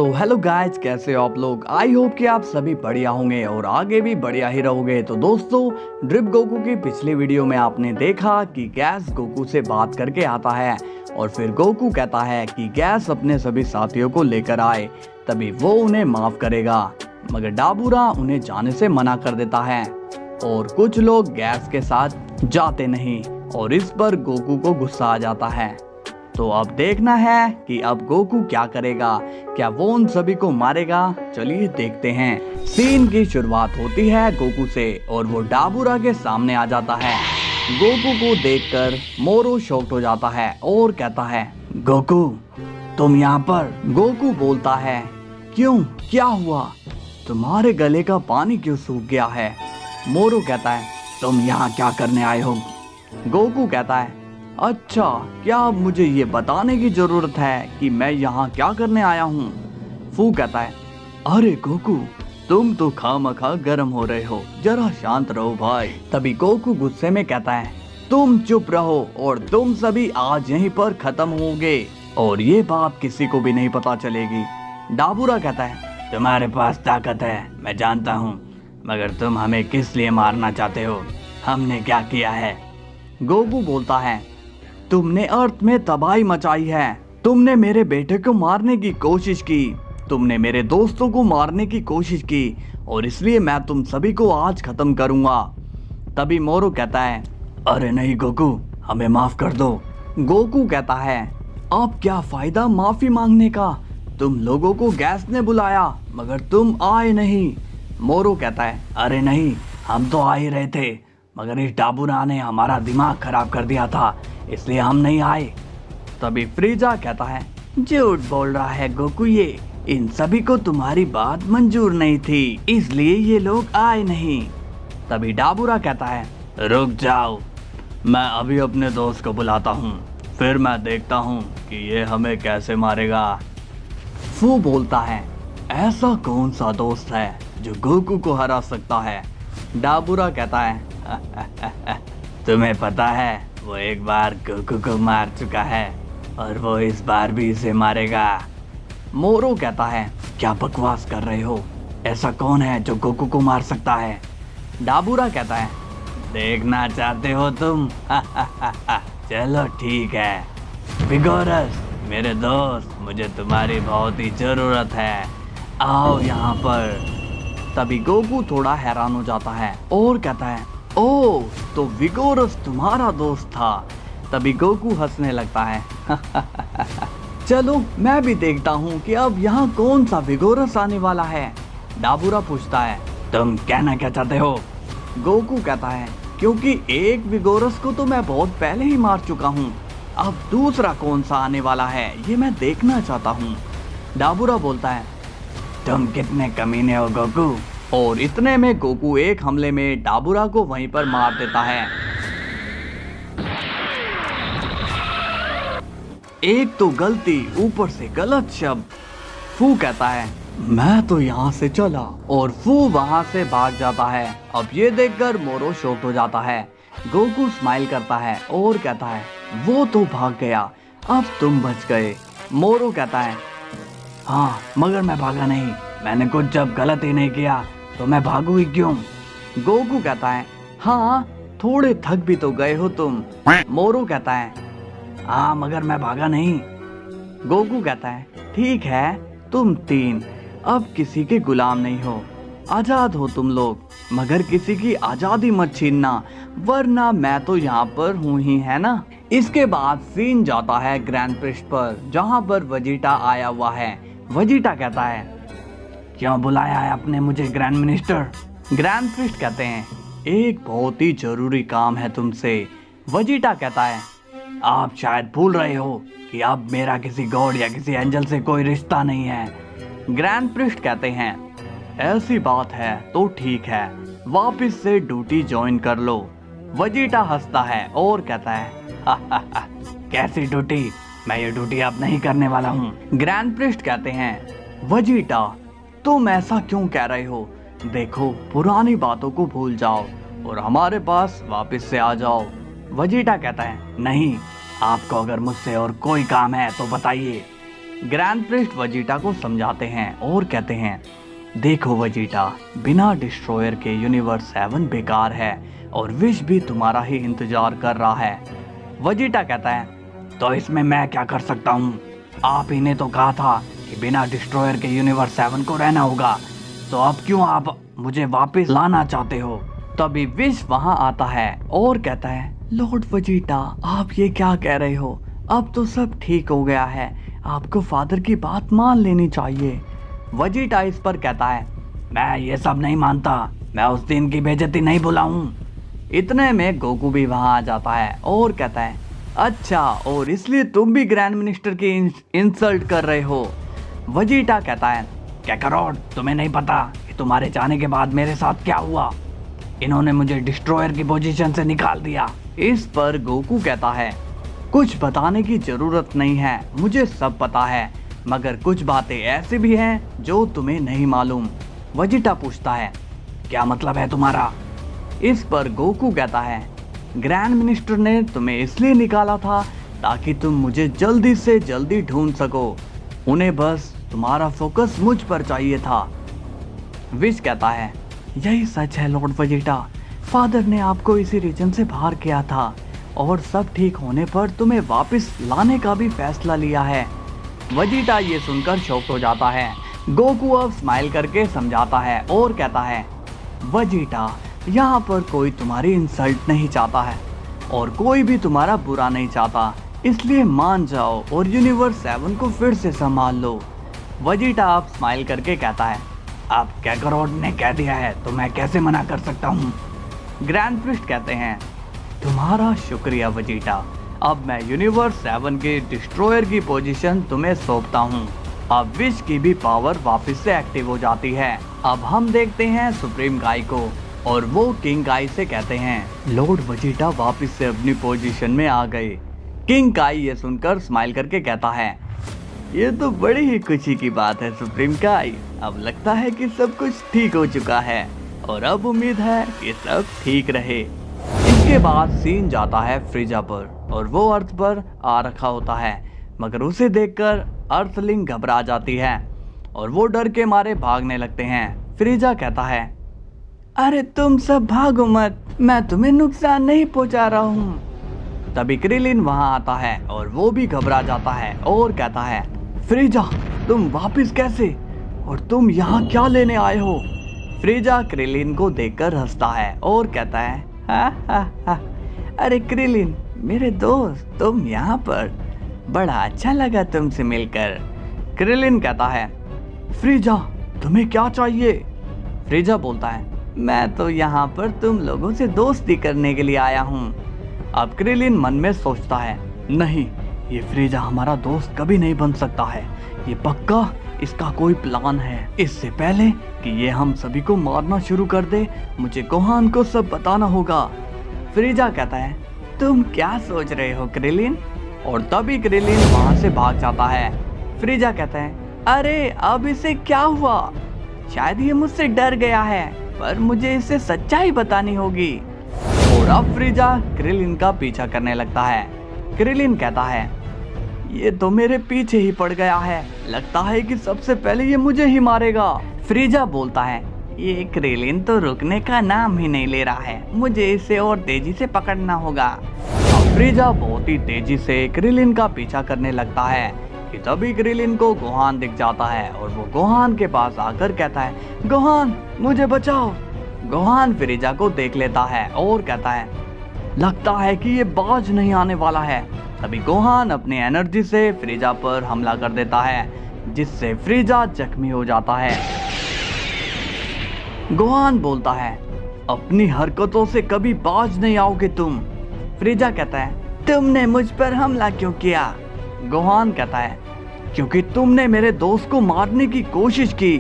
So hello guys, कैसे हो आप लोग। आई होप कि आप सभी बढ़िया होंगे और आगे भी बढ़िया ही रहोगे। तो दोस्तों, ड्रिप गोकू की पिछली वीडियो में आपने देखा कि गैस गोकू से बात करके आता है और फिर गोकू कहता है कि गैस अपने सभी साथियों को लेकर आए, तभी वो उन्हें माफ करेगा। मगर डाबूरा उन्हें जाने से मना कर देता है और कुछ लोग गैस के साथ जाते नहीं और इस पर गोकू को गुस्सा आ जाता है। तो अब देखना है कि अब गोकू क्या करेगा, क्या वो उन सभी को मारेगा। चलिए देखते हैं। सीन की शुरुआत होती है गोकू से और वो डाबूरा के सामने आ जाता है। गोकू को देखकर मोरू शॉक्ड हो जाता है और कहता है, गोकू तुम यहाँ पर। गोकू बोलता है, क्यों, क्या हुआ, तुम्हारे गले का पानी क्यों सूख गया है। मोरू कहता है, तुम यहाँ क्या करने आए हो। गोकू कहता है, अच्छा, क्या अब मुझे ये बताने की जरूरत है कि मैं यहाँ क्या करने आया हूँ। फू कहता है, अरे गोकू तुम तो खामखा गर्म हो रहे हो, जरा शांत रहो भाई। तभी गोकू गुस्से में कहता है, तुम चुप रहो और तुम सभी आज यहीं पर खत्म होगे और ये बात किसी को भी नहीं पता चलेगी। डाबूरा कहता है, तुम्हारे पास ताकत है मैं जानता हूँ, मगर तुम हमें किस लिए मारना चाहते हो, हमने क्या किया है। गोकू बोलता है, तुमने अर्थ में तबाही मचाई है, तुमने मेरे बेटे को मारने की कोशिश की, तुमने मेरे दोस्तों को मारने की कोशिश की और इसलिए मैं तुम सभी को आज खत्म करूंगा। तभी मोरू कहता है, अरे नहीं गोकू, हमें माफ कर दो। गोकू कहता है, अब क्या फायदा माफी मांगने का, तुम लोगों को गैस ने बुलाया मगर तुम आए नहीं। मोरू कहता है, अरे नहीं, हम तो आ ही रहे थे, मगर इस डाबूरा ने हमारा दिमाग खराब कर दिया था, इसलिए हम नहीं आए। तभी फ्रीजा कहता है, झूठ बोल रहा है गोकू, ये इन सभी को तुम्हारी बात मंजूर नहीं थी, इसलिए ये लोग आए नहीं। तभी डाबूरा कहता है, रुक जाओ, मैं अभी अपने दोस्त को बुलाता हूँ, फिर मैं देखता हूँ कि ये हमें कैसे मारेगा। फू बोलता है, ऐसा कौन सा दोस्त है जो गोकू को हरा सकता है। डाबूरा कहता है, तुम्हें पता है वो एक बार गोकू को मार चुका है और वो इस बार भी इसे मारेगा। मोरू कहता है, क्या बकवास कर रहे हो, ऐसा कौन है जो गोकू को मार सकता है। डाबूरा कहता है, देखना चाहते हो तुम। चलो ठीक है, विगोरस मेरे दोस्त, मुझे तुम्हारी बहुत ही जरूरत है, आओ यहाँ पर। तभी गोकू थोड़ा हैरान हो जाता है और कहता है, ओह, तो विगोरस तुम्हारा दोस्त था। तभी गोकू हंसने लगता है। चलो मैं भी देखता हूँ कि अब यहाँ कौन सा विगोरस आने वाला है। डाबूरा पूछता है, तुम कहना क्या चाहते हो। गोकू कहता है, क्योंकि एक विगोरस को तो मैं बहुत पहले ही मार चुका हूँ, अब दूसरा कौन सा आने वाला है ये मैं देखना चाहता हूँ। डाबूरा बोलता है, तुम कितने कमीने हो गोकू। और इतने में गोकू एक हमले में डाबूरा को वहीं पर मार देता है। एक तो गलती, ऊपर से गलत शब्द। फू कहता है, मैं तो यहाँ से चला और फू वहाँ से भाग जाता है। अब ये देखकर मोरू शॉक्ड हो जाता है। गोकू स्माइल करता है और कहता है, वो तो भाग गया, अब तुम बच गए। मोरू कहता है, हाँ मगर मैं भागा नहीं, मैंने कुछ जब गलत ही नहीं किया तो मैं भागू ही क्यों। गोकू कहता है, हाँ थोड़े थक भी तो गए हो तुम। मोरू कहता है, हाँ मगर मैं भागा नहीं। गोकू कहता है, ठीक है, तुम तीन अब किसी के गुलाम नहीं हो, आजाद हो तुम लोग, मगर किसी की आजादी मत छीनना, वरना मैं तो यहाँ पर हूँ ही, है ना। इसके बाद सीन जाता है ग्रैंड प्रिस्ट पर, जहाँ पर वेजिटा आया हुआ है। वेजिटा कहता है, क्यों बुलाया है आपने मुझे ग्रैंड मिनिस्टर। ग्रैंड प्रिस्ट कहते हैं, एक बहुत ही जरूरी काम है तुमसे। वेजिटा कहता है, आप शायद भूल रहे हो कि अब मेरा किसी गॉड या किसी एंजल से कोई रिश्ता नहीं है। ग्रैंड प्रिस्ट कहते हैं, ऐसी बात है तो ठीक है, वापस से ड्यूटी ज्वाइन कर लो। वेजिटा हंसता है और कहता है, कैसी ड्यूटी, मैं ये ड्यूटी अब नहीं करने वाला हूँ। ग्रैंड प्रिस्ट कहते हैं, वेजिटा तुम ऐसा क्यों कह रहे हो, देखो पुरानी बातों को भूल जाओ और हमारे पास वापस से आ जाओ। वेजिटा कहता है, नहीं, आपको अगर मुझसे और कोई काम है तो बताइए। ग्रैंड प्रिस्ट वेजिटा को समझाते हैं और कहते हैं, देखो वेजिटा, बिना डिस्ट्रॉयर के यूनिवर्स 7 बेकार है और विश भी तुम्हारा ही इंतजार कर रहा है। वेजिटा कहता है, तो इसमें मैं क्या कर सकता हूँ? आप ही ने तो कहा था कि बिना डिस्ट्रॉयर के यूनिवर्स 7 को रहना होगा, तो अब क्यों आप मुझे वापस लाना चाहते हो? तभी विश वहां आता है और कहता है, लॉर्ड वेजिटा, आप ये क्या कह रहे हो? अब तो सब ठीक हो गया है, आपको फादर की बात मान लेनी चाहिए। वेजिटा इस पर कहता है, मैं ये सब नहीं मानता, मैं उस दिन की बेइज्जती नहीं बुलाऊं। इतने में गोकू भी वहां आ जाता है और कहता है, अच्छा, और इसलिए तुम भी ग्रैंड मिनिस्टर की इंसल्ट कर रहे हो? वेजिटा कहता है, काकारोट, तुम्हें नहीं पता कि तुम्हारे जाने के बाद मेरे साथ क्या हुआ? इन्होंने मुझे डिस्ट्रॉयर की पोजीशन से निकाल दिया। इस पर गोकू कहता है, कुछ बताने की जरूरत नहीं है, मुझे सब पता है, मगर कुछ बातें ऐसी भी हैं जो तुम्हें नहीं मालूम। वेजिटा पूछता है, क्या मतलब है तुम्हारा? इस पर गोकू कहता है, ग्रैंड मिनिस्टर ने तुम्हें इसलिए निकाला था ताकि तुम मुझे जल्दी से जल्दी ढूंढ सको। उन्हें बस तुम्हारा फोकस मुझ पर चाहिए था। विश कहता है, यही सच है लॉर्ड वेजिटा, फादर ने आपको इसी रीजन से बाहर किया था और सब ठीक होने पर तुम्हें वापस लाने का भी फैसला लिया है। वेजिटा ये सुनकर शॉक हो जाता है। गोकू अब स्माइल करके समझाता है और कहता है, वेजिटा, यहाँ पर कोई तुम्हारी इंसल्ट नहीं चाहता है और कोई भी तुम्हारा बुरा नहीं चाहता, इसलिए मान जाओ और यूनिवर्स 7 को फिर से संभाल लो। वेजिटा अब स्माइल करके कहता है, अब काकारोट ने कह दिया है तो मैं कैसे मना कर सकता हूँ। ग्रैंड प्रिस्ट कहते हैं, तुम्हारा शुक्रिया वेजिटा, अब मैं यूनिवर्स 7 के डिस्ट्रॉयर की पोजीशन तुम्हें सौंपता हूँ। अब विश की भी पावर वापस से एक्टिव हो जाती है। अब हम देखते हैं सुप्रीम गाई को और वो किंग काई से कहते हैं, लॉर्ड वेजिटा वापस से अपनी पोजीशन में आ गए। किंग काई ये सुनकर स्माइल करके कहता है, ये तो बड़ी ही खुशी की बात है सुप्रीम काई, अब लगता है कि सब कुछ ठीक हो चुका है और अब उम्मीद है कि सब ठीक रहे। इसके बाद सीन जाता है फ्रीजा पर और वो अर्थ पर आ रखा होता है, मगर उसे देखकर अर्थलिंग घबरा जाती है और वो डर के मारे भागने लगते हैं। फ्रीजा कहता है, अरे तुम सब भागो मत, मैं तुम्हें नुकसान नहीं पहुंचा रहा हूँ। तभी क्रिलिन वहां आता है और वो भी घबरा जाता है और कहता है, फ्रीजा, तुम वापस कैसे और तुम यहाँ क्या लेने आए हो? फ्रीजा क्रिलिन को देखकर हंसता है और कहता है, हा, अरे क्रिलिन मेरे दोस्त, तुम यहाँ पर, बड़ा अच्छा लगा तुमसे मिलकर। क्रिलिन कहता है, फ्रीजा तुम्हें क्या चाहिए? फ्रीजा बोलता है, मैं तो यहाँ पर तुम लोगों से दोस्ती करने के लिए आया हूँ। अब क्रिलिन मन में सोचता है, नहीं, ये फ्रीजा हमारा दोस्त कभी नहीं बन सकता है, ये पक्का इसका कोई प्लान है। इससे पहले कि ये हम सभी को मारना शुरू कर दे, मुझे गोहान को सब बताना होगा। फ्रीजा कहता है, तुम क्या सोच रहे हो क्रिलिन? और तभी क्रिलिन वहां से भाग जाता है। फ्रीजा कहता है, अरे अब इसे क्या हुआ? शायद ये मुझसे डर गया है, पर मुझे इसे सच्चाई बतानी होगी। और अब फ्रीजा क्रिलिन का पीछा करने लगता है। क्रिलिन कहता है, ये तो मेरे पीछे ही पड़ गया है, लगता है कि सबसे पहले ये मुझे ही मारेगा। फ्रीजा बोलता है, ये क्रिलिन तो रुकने का नाम ही नहीं ले रहा है, मुझे इसे और तेजी से पकड़ना होगा। अब फ्रीजा बहुत ही तेजी से क्रिलिन का पीछा करने लगता है कि तभी क्रिलिन को गोहान दिख जाता है और वो गोहान के पास आकर कहता है, गोहान मुझे बचाओ। गोहान फ्रीजा को देख लेता है और कहता है, लगता है कि ये बाज नहीं आने वाला है। तभी गोहान अपनी एनर्जी से फ्रीजा पर हमला कर देता है, जिससे फ्रीजा जख्मी हो जाता है। गोहान बोलता है, अपनी हरकतों से कभी बाज नहीं आओगे तुम। फ्रीजा कहता है, तुमने मुझ पर हमला क्यों किया? गोहान कहता है, क्योंकि तुमने मेरे दोस्त को मारने की कोशिश की।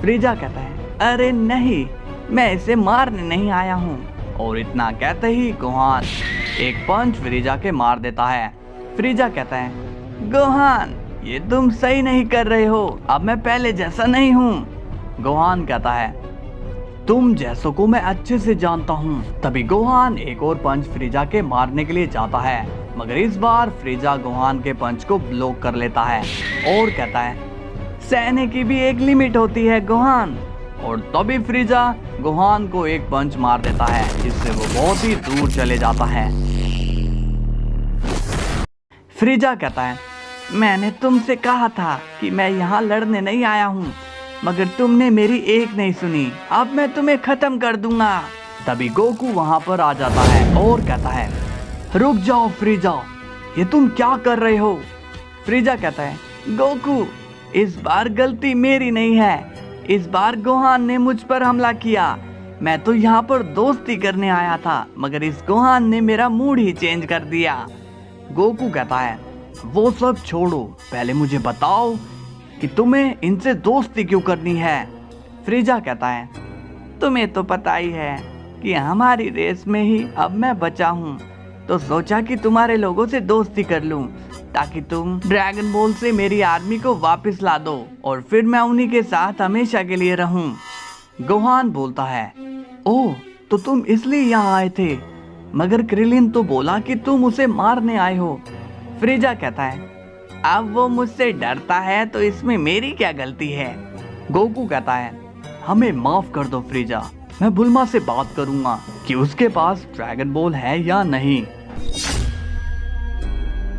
फ्रीजा कहता है, अरे नहीं, मैं इसे मारने नहीं आया हूँ। और इतना कहते ही गोहान एक पंच फ्रीजा के मार देता है। फ्रीजा कहता है, गोहान ये तुम सही नहीं कर रहे हो, अब मैं पहले जैसा नहीं हूँ। गोहान कहता है, तुम जैसों को मैं अच्छे से जानता हूँ। तभी गोहान एक और पंच फ्रीजा के मारने के लिए जाता है, मगर इस बार फ्रीजा गोहान के पंच को ब्लॉक कर लेता है और कहता है, सहने की भी एक लिमिट होती है गोहान। और तभी फ्रीजा गोहान को एक पंच मार देता है जिससे वो बहुत ही दूर चले जाता है। फ्रीजा कहता है, मैंने तुमसे कहा था कि मैं यहाँ लड़ने नहीं आया हूँ, मगर तुमने मेरी एक नहीं सुनी। अब मैं तुम्हें खत्म कर दूंगा। तभी गोकू वहाँ पर आ जाता है और कहता है, रुक जाओ फ्रीजा, ये तुम क्या कर रहे हो? फ्रीजा कहता है, गोकू इस बार गलती मेरी नहीं है, इस बार गोहान ने मुझ पर हमला किया। मैं तो यहाँ पर दोस्ती करने आया था, मगर इस गोहान ने मेरा मूड ही चेंज कर दिया। गोकू कहता है, वो सब छोड़ो, पहले मुझे बताओ कि तुम्हें इनसे दोस्ती क्यों करनी है? फ्रीजा कहता है, तुम्हें तो पता ही है कि हमारी रेस में ही अब मैं बचा हूँ, तो सोचा कि तुम्हारे लोगों से दोस्ती कर लूँ ताकि तुम ड्रैगन बॉल से मेरी आर्मी को वापस ला दो और फिर मैं उन्हीं के साथ हमेशा के लिए रहूं। गोहान बोलता है, ओह तो तुम इसलिए यहाँ आए थे, मगर क्रिलिन तो बोला कि तुम उसे मारने आए हो। फ्रीजा कहता है, अब वो मुझसे डरता है तो इसमें मेरी क्या गलती है? गोकू कहता है, हमें माफ कर दो फ्रीजा, मैं बुल्मा से बात करूंगा कि उसके पास ड्रैगन बॉल है या नहीं।